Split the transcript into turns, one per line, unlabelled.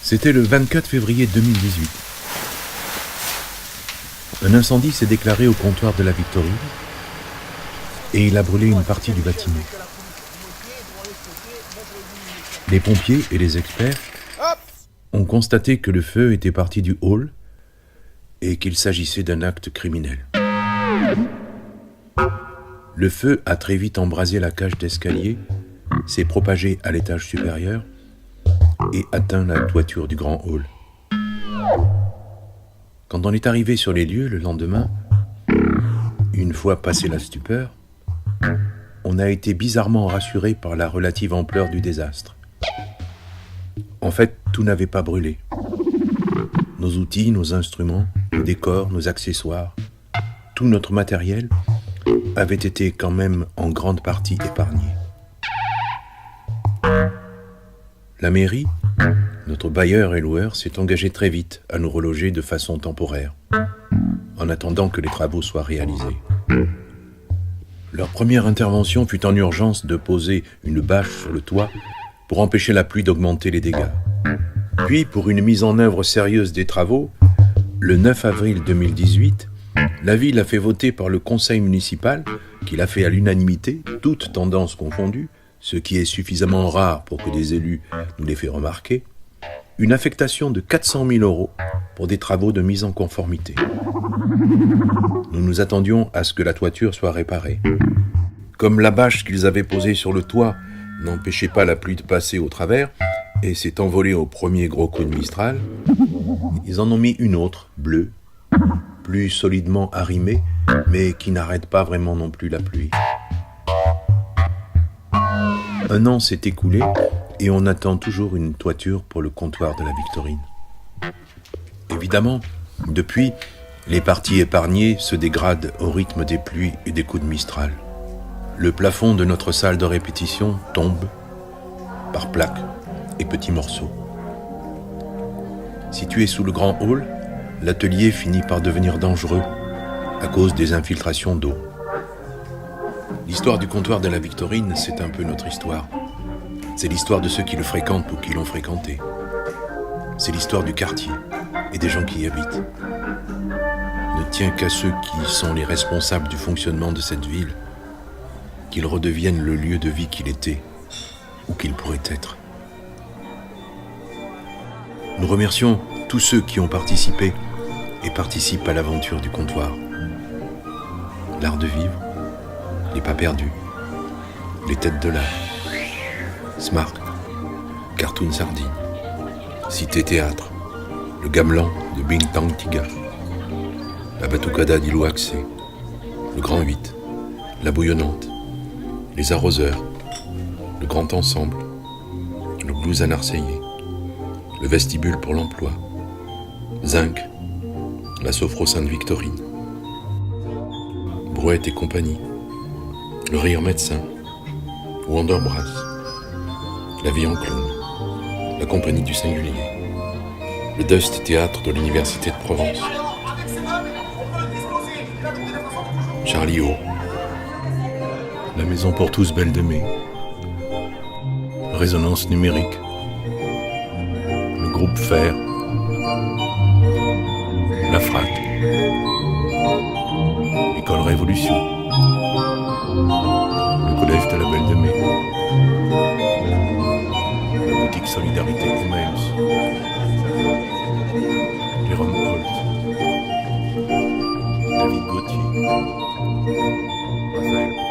C'était le 24 février 2018. Un incendie s'est déclaré au comptoir de la Victorine et il a brûlé une partie du bâtiment. Les pompiers et les experts ont constaté que le feu était parti du hall et qu'il s'agissait d'un acte criminel. Le feu a très vite embrasé la cage d'escalier, s'est propagé à l'étage supérieur et atteint la toiture du grand hall. Quand on est arrivé sur les lieux le lendemain, une fois passé la stupeur, on a été bizarrement rassuré par la relative ampleur du désastre. En fait, tout n'avait pas brûlé. Nos outils, nos instruments, nos décors, nos accessoires, tout notre matériel avait été quand même en grande partie épargné. La mairie, notre bailleur et loueur, s'est engagé très vite à nous reloger de façon temporaire, en attendant que les travaux soient réalisés. Leur première intervention fut en urgence de poser une bâche sur le toit pour empêcher la pluie d'augmenter les dégâts. Puis, pour une mise en œuvre sérieuse des travaux, le 9 avril 2018, la ville a fait voter par le conseil municipal, qui l'a fait à l'unanimité, toutes tendances confondues, ce qui est suffisamment rare pour que des élus nous l'aient fait remarquer, une affectation de 400 000 € pour des travaux de mise en conformité. Nous nous attendions à ce que la toiture soit réparée. Comme la bâche qu'ils avaient posée sur le toit n'empêchait pas la pluie de passer au travers et s'est envolée au premier gros coup de Mistral, ils en ont mis une autre, bleue, plus solidement arrimée, mais qui n'arrête pas vraiment non plus la pluie. Un an s'est écoulé et on attend toujours une toiture pour le comptoir de la Victorine. Évidemment, depuis, les parties épargnées se dégradent au rythme des pluies et des coups de Mistral. Le plafond de notre salle de répétition tombe par plaques et petits morceaux. Situé sous le grand hall, l'atelier finit par devenir dangereux à cause des infiltrations d'eau. L'histoire du comptoir de la Victorine, c'est un peu notre histoire. C'est l'histoire de ceux qui le fréquentent ou qui l'ont fréquenté. C'est l'histoire du quartier et des gens qui y habitent. Ne tient qu'à ceux qui sont les responsables du fonctionnement de cette ville qu'il redevienne le lieu de vie qu'il était ou qu'il pourrait être. Nous remercions tous ceux qui ont participé et participent à l'aventure du comptoir. L'art de vivre, les pas perdus, les têtes de l'art, Smart, Cartoon Sardine, Cité Théâtre, le Gamelan de Bintang Tiga, la Batucada d'Ilou Axé, le Grand 8, la Bouillonnante, les Arroseurs, le Grand Ensemble, le Blues à Narceillais, le Vestibule pour l'Emploi, Zinc, la Sophro Sainte-Victorine, Brouette et compagnie, le Rire Médecin, Wonderbrass, la Vie en Clown, la Compagnie du Singulier, le Dust Théâtre de l'Université de Provence, Charlie O, la Maison pour tous Belle de Mai, Résonance numérique, le Groupe Fer, la FRAC, l'École Révolution, le Collège de la Belle de Mai, la Boutique Solidarité Emmaüs, Jérôme Holt, David Gauthier, Raphaël